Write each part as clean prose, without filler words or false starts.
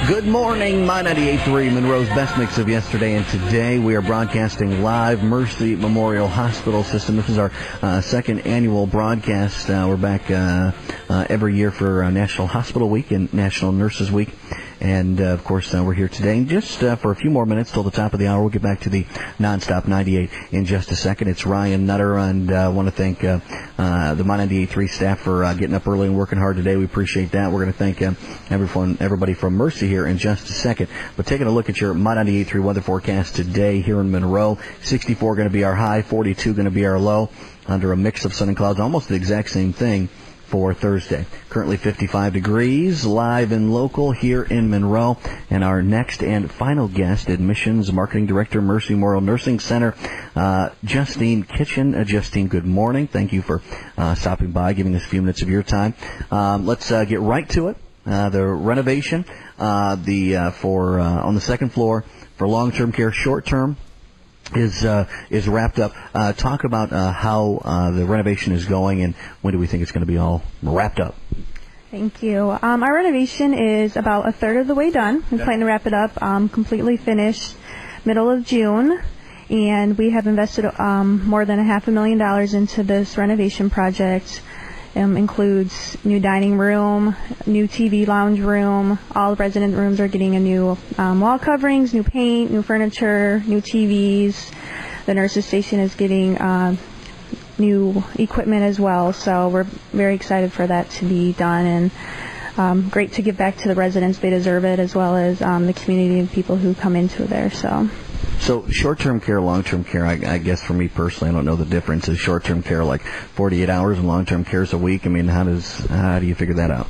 Good morning, My 98.3, Monroe's best mix of yesterday and today. We are broadcasting live Mercy Memorial Hospital System. This is our second annual broadcast. We're back every year for National Hospital Week and National Nurses Week. And, of course, we're here today. And just for a few more minutes till the top of the hour, we'll get back to the nonstop 98 in just a second. It's Ryan Nutter, and I want to thank the My 98.3 staff for getting up early and working hard today. We appreciate that. We're going to thank everybody from Mercy here in just a second. But taking a look at your My 98.3 weather forecast today here in Monroe, 64 going to be our high, 42 going to be our low, under a mix of sun and clouds, almost the exact same thing for Thursday. Currently 55 degrees, live and local here in Monroe. And our next and final guest, Admissions Marketing Director, Mercy Memorial Nursing Center, Justine Kitchen. Justine, good morning. Thank you for stopping by, giving us a few minutes of your time. Let's get right to it. The renovation on the second floor for long-term care, short-term, is wrapped up. Talk about how the renovation is going and when do we think it's going to be all wrapped up? Thank you. Our renovation is about a third of the way done. We plan to wrap it up completely finished middle of June, and we have invested more than $500,000 into this renovation project. Includes new dining room, new TV lounge room. All resident rooms are getting a new wall coverings, new paint, new furniture, new TVs. The nurses station is getting new equipment as well. So we're very excited for that to be done, and great to give back to the residents. They deserve it, as well as the community and people who come into there. So short-term care, long-term care, I guess for me personally, I don't know the difference. Is short-term care like 48 hours and long-term care is a week? I mean, how do you figure that out?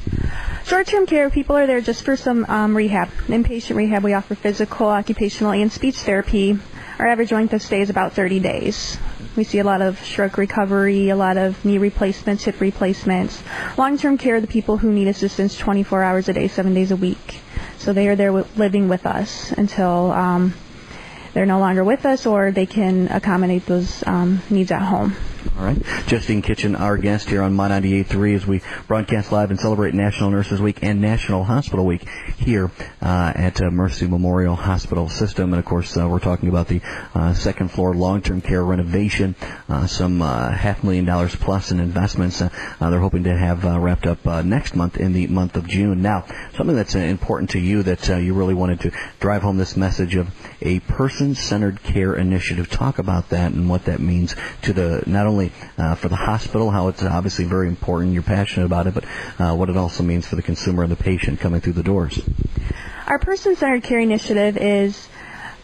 Short-term care, people are there just for some rehab. Inpatient rehab, we offer physical, occupational, and speech therapy. Our average length of stay is about 30 days. We see a lot of stroke recovery, a lot of knee replacements, hip replacements. Long-term care, the people who need assistance 24 hours a day, 7 days a week. So they are there living with us until they're no longer with us, or they can accommodate those needs at home. All right. Justine Kitchen, our guest here on My 98.3 as we broadcast live and celebrate National Nurses Week and National Hospital Week here at Mercy Memorial Hospital System. And, of course, we're talking about the second floor long-term care renovation, some $500,000 plus in investments. They're hoping to have wrapped up next month, in the month of June. Now, something that's important to you that you really wanted to drive home this message of a person-centered care initiative. Talk about that and what that means to the not only for the hospital, how it's obviously very important, you're passionate about it, but what it also means for the consumer and the patient coming through the doors. Our person-centered care initiative is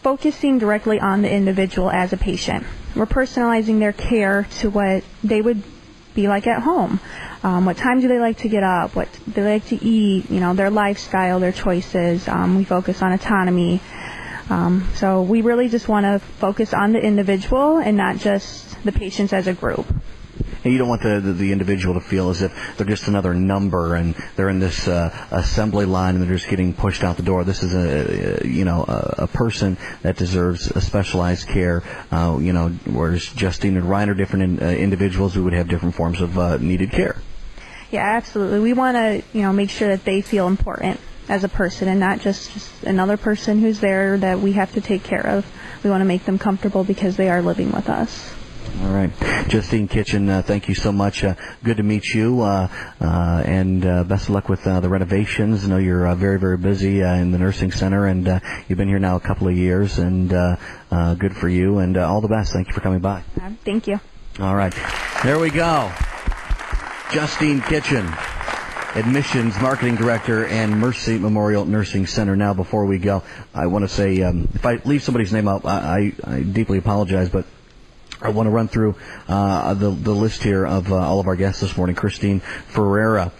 focusing directly on the individual as a patient. We're personalizing their care to what they would be like at home. What time do they like to get up? What do they like to eat? Their lifestyle, their choices. We focus on autonomy. So we really just want to focus on the individual and not just the patients as a group. And you don't want the individual to feel as if they're just another number and they're in this assembly line and they're just getting pushed out the door. This is a person that deserves a specialized care. Whereas Justine and Ryan are different individuals who would have different forms of needed care. Yeah, absolutely. We want to make sure that they feel important as a person and not just another person who's there that we have to take care of. We want to make them comfortable because they are living with us. All right. Justine Kitchen, thank you so much. Good to meet you, and best of luck with the renovations. I know you're very, very busy in the nursing center, and you've been here now a couple of years, and good for you, and all the best. Thank you for coming by. Thank you. All right. There we go. Justine Kitchen, Admissions Marketing Director and Mercy Memorial Nursing Center. Now, before we go, I want to say, if I leave somebody's name out, I deeply apologize, but I want to run through the list here of all of our guests this morning. Christine Ferreira,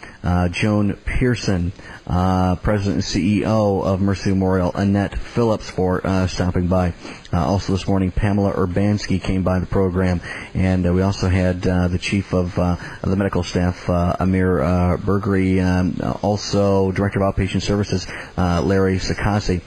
Joan Pearson, President and CEO of Mercy Memorial, Annette Phillips for stopping by. Also this morning, Pamela Urbanski came by the program, and we also had the Chief of the Medical Staff, Amir Bergery, also Director of Outpatient Services, Larry Sakasi,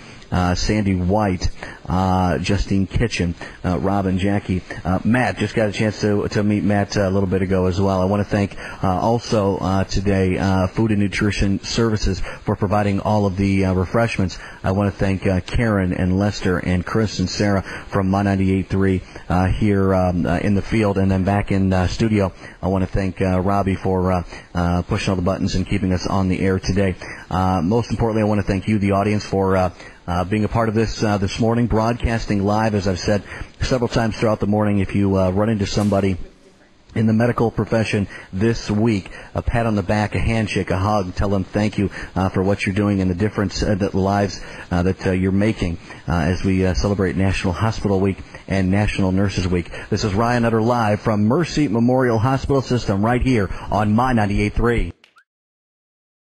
Sandy White, Justine Kitchen, Rob and Jackie. Matt, just got a chance to meet Matt a little bit ago as well. I want to thank also today Food and Nutrition Services for providing all of the refreshments. I want to thank Karen and Lester and Chris and Sarah from My 98.3 here in the field, and then back in studio. I want to thank Robbie for pushing all the buttons and keeping us on the air today. Most importantly, I want to thank you, the audience, for being a part of this morning, broadcasting live, as I've said several times throughout the morning. If you run into somebody in the medical profession this week, a pat on the back, a handshake, a hug, tell them thank you for what you're doing and the difference that lives that you're making as we celebrate National Hospital Week and National Nurses Week. This is Ryan Utter live from Mercy Memorial Hospital System right here on My 98.3.